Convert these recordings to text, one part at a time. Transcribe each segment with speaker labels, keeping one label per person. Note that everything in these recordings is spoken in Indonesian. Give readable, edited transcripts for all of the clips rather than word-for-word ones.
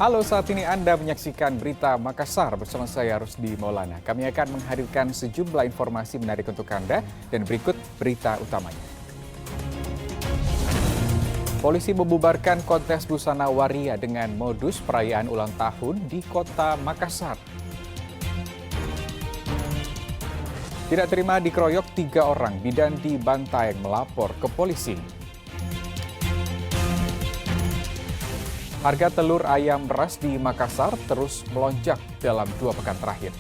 Speaker 1: Halo, saat ini Anda menyaksikan Berita Makassar bersama saya Rusdi Maulana. Kami akan menghadirkan sejumlah informasi menarik untuk Anda dan berikut berita utamanya. Polisi membubarkan kontes busana waria dengan modus perayaan ulang tahun di kota Makassar. Tidak terima dikeroyok 3 orang, bidan di Bantaeng melapor ke polisi. Harga telur ayam beras di Makassar terus melonjak dalam 2 pekan terakhir.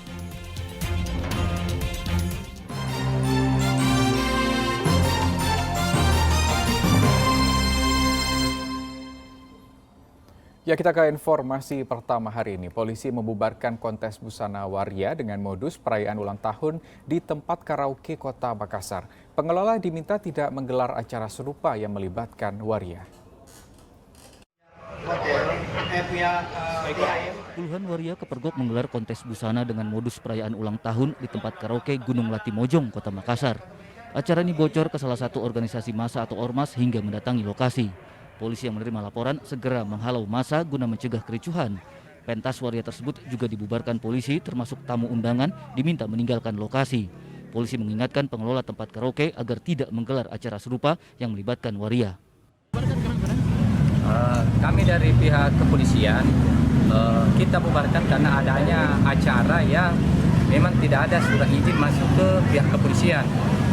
Speaker 1: Ya, kita ke informasi pertama hari ini. Polisi membubarkan kontes busana waria dengan modus perayaan ulang tahun di tempat karaoke kota Makassar. Pengelola diminta tidak menggelar acara serupa yang melibatkan waria.
Speaker 2: Puluhan waria kepergok menggelar kontes busana dengan modus perayaan ulang tahun di tempat karaoke Gunung Latimojong, Kota Makassar. Acara ini bocor ke salah satu organisasi massa atau ormas hingga mendatangi lokasi. Polisi yang menerima laporan segera menghalau massa guna mencegah kericuhan. Pentas waria tersebut juga dibubarkan polisi, termasuk tamu undangan diminta meninggalkan lokasi. Polisi mengingatkan pengelola tempat karaoke agar tidak menggelar acara serupa yang melibatkan waria.
Speaker 3: Kami dari pihak kepolisian kita bubarkan karena adanya acara yang memang tidak ada surat izin masuk ke pihak kepolisian,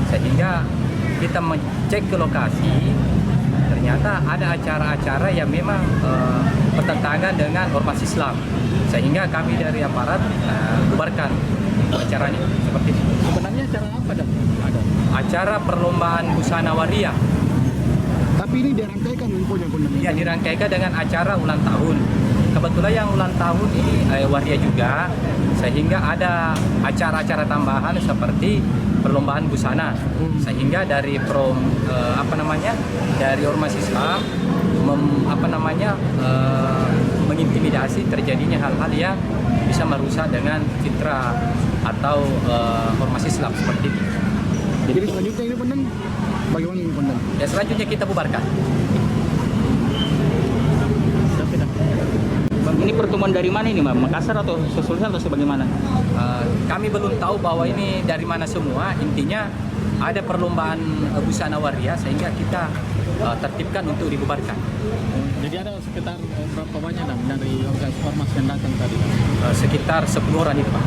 Speaker 3: sehingga kita mengecek ke lokasi, ternyata ada acara-acara yang memang bertentangan dengan ormas Islam, sehingga kami dari aparat bubarkan acaranya seperti itu.
Speaker 4: Sebenarnya acara apa dan ada?
Speaker 3: Acara perlombaan busana waria.
Speaker 4: Tapi ini dirangkaikan infonya Bunda.
Speaker 3: Ya, dirangkaikan dengan acara ulang tahun. Kebetulan yang ulang tahun ini waria juga, sehingga ada acara-acara tambahan seperti perlombaan busana. Sehingga dari dari ormas Islam mengintimidasi terjadinya hal-hal yang bisa merusak dengan citra atau ormas Islam seperti itu.
Speaker 4: Jadi selanjutnya ini Bunda, bagaimana ini Bunda?
Speaker 3: Ya, selanjutnya kita bubarkan.
Speaker 5: Ini pertemuan dari mana ini, Mbak? Makassar atau Sulsel atau sebagaimana?
Speaker 3: Kami belum tahu bahwa ini dari mana semua. Intinya ada perlombaan busana waria sehingga kita tertibkan untuk dibubarkan.
Speaker 4: Jadi ada sekitar berapa banyak dari ormas yang datang tadi?
Speaker 3: Sekitar 10 orang itu, Pak.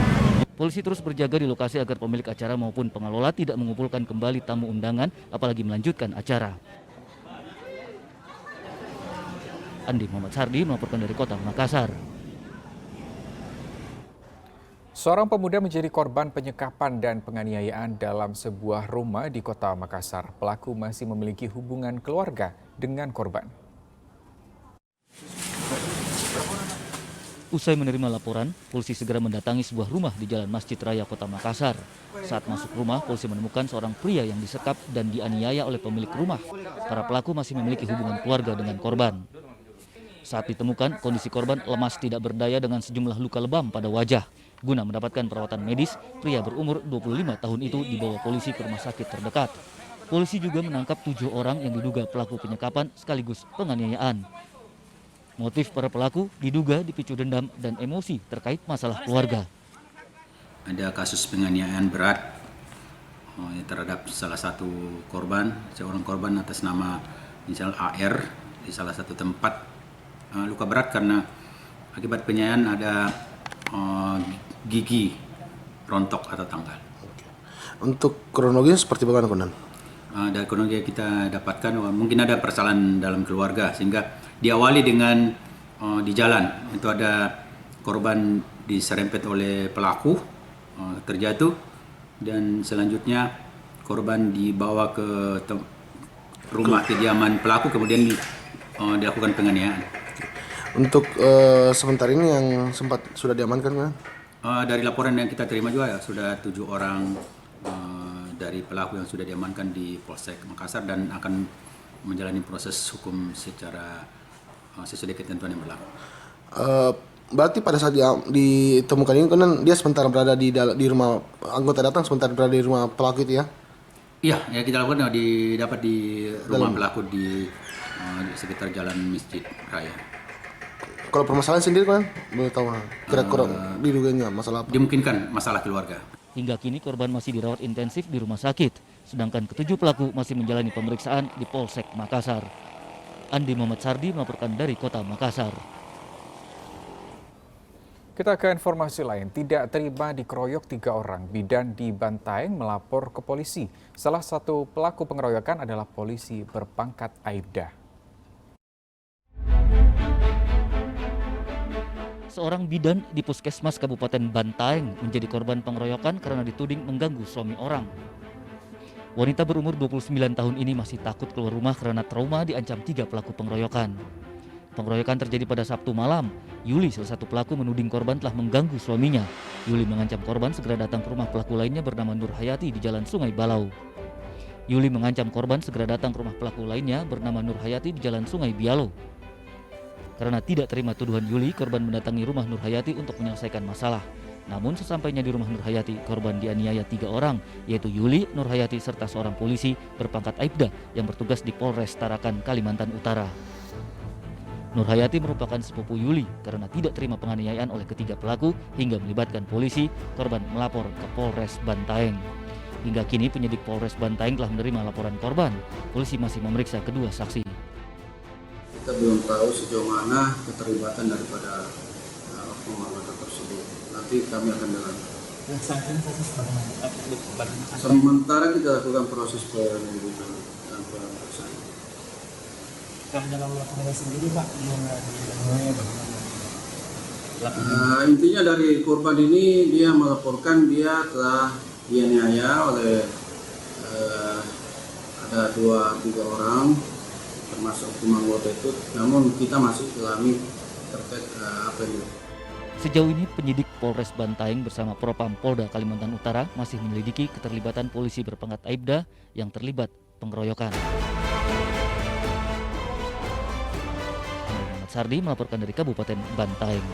Speaker 2: Polisi terus berjaga di lokasi agar pemilik acara maupun pengelola tidak mengumpulkan kembali tamu undangan, apalagi melanjutkan acara. Andi Muhammad Sardi melaporkan dari Kota Makassar.
Speaker 1: Seorang pemuda menjadi korban penyekapan dan penganiayaan dalam sebuah rumah di Kota Makassar. Pelaku masih memiliki hubungan keluarga dengan korban.
Speaker 2: Usai menerima laporan, polisi segera mendatangi sebuah rumah di Jalan Masjid Raya Kota Makassar. Saat masuk rumah, polisi menemukan seorang pria yang disekap dan dianiaya oleh pemilik rumah. Para pelaku masih memiliki hubungan keluarga dengan korban. Saat ditemukan, kondisi korban lemas tidak berdaya dengan sejumlah luka lebam pada wajah. Guna mendapatkan perawatan medis, pria berumur 25 tahun itu dibawa polisi ke rumah sakit terdekat. Polisi juga menangkap 7 orang yang diduga pelaku penyekapan sekaligus penganiayaan. Motif para pelaku diduga dipicu dendam dan emosi terkait masalah keluarga.
Speaker 6: Ada kasus penganiayaan berat terhadap salah satu korban, seorang korban atas nama inisial AR di salah satu tempat. Luka berat karena akibat penganiayaan ada gigi rontok atau tanggal.
Speaker 7: Untuk kronologinya seperti bagaimana, Konan?
Speaker 6: Dari kronologi yang kita dapatkan mungkin ada persoalan dalam keluarga sehingga diawali dengan di jalan itu ada korban diserempet oleh pelaku terjatuh dan selanjutnya korban dibawa ke rumah kediaman pelaku kemudian dilakukan penganiayaan.
Speaker 7: Untuk sementara ini yang sempat sudah diamankan kan?
Speaker 6: Dari laporan yang kita terima juga sudah 7 orang dari pelaku yang sudah diamankan di Polsek Makassar dan akan menjalani proses hukum secara sesuai ketentuan yang berlaku.
Speaker 7: Berarti pada saat dia ditemukan ini kan dia sementara berada di rumah, anggota datang sementara berada di rumah pelaku itu ya?
Speaker 6: Iya, ya kita lakukan dapat di rumah pelaku di sekitar Jalan Masjid Raya.
Speaker 7: Kalau permasalahan sendiri kan boleh tahu kira-kira diduganya masalah apa?
Speaker 6: Dimungkinkan masalah keluarga.
Speaker 2: Hingga kini korban masih dirawat intensif di rumah sakit, sedangkan ketujuh pelaku masih menjalani pemeriksaan di Polsek Makassar. Andi Muhammad Sardi melaporkan dari Kota Makassar.
Speaker 1: Kita ke informasi lain, tidak terima dikeroyok 3 orang, bidan di Bantaeng melapor ke polisi. Salah satu pelaku pengeroyokan adalah polisi berpangkat Aibda.
Speaker 2: Seorang bidan di Puskesmas Kabupaten Bantaeng menjadi korban pengeroyokan karena dituding mengganggu suami orang. Wanita berumur 29 tahun ini masih takut keluar rumah karena trauma diancam 3 pelaku pengeroyokan. Pengeroyokan terjadi pada Sabtu malam. Yuli, salah satu pelaku, menuding korban telah mengganggu suaminya. Yuli mengancam korban segera datang ke rumah pelaku lainnya bernama Nur Hayati di Jalan Sungai Balau. Yuli mengancam korban segera datang ke rumah pelaku lainnya bernama Nur Hayati di Jalan Sungai Bialo. Karena tidak terima tuduhan Yuli, korban mendatangi rumah Nur Hayati untuk menyelesaikan masalah. Namun sesampainya di rumah Nur Hayati, korban dianiaya 3 orang, yaitu Yuli, Nur Hayati, serta seorang polisi berpangkat Aibda yang bertugas di Polres Tarakan, Kalimantan Utara. Nur Hayati merupakan sepupu Yuli. Karena tidak terima penganiayaan oleh ketiga pelaku hingga melibatkan polisi, korban melapor ke Polres Bantaeng. Hingga kini penyidik Polres Bantaeng telah menerima laporan korban. Polisi masih memeriksa kedua saksi.
Speaker 8: Kita belum tahu sejauh mana keterlibatan daripada oknum anggota tersebut. Nanti kami akan dalami. Sementara kita lakukan proses penyelidikan dan pemeriksaan.
Speaker 4: Dalam laporan sendiri Pak,
Speaker 8: intinya dari korban ini dia melaporkan dia telah dianiaya oleh ada 2-3 orang termasuk oknum anggota itu, namun kita masih dalami terkait apa ini.
Speaker 2: Sejauh ini penyidik Polres Bantaeng bersama Propam Polda Kalimantan Utara masih menyelidiki keterlibatan polisi berpangkat Aibda yang terlibat pengeroyokan. Sardi melaporkan dari Kabupaten Bantaeng.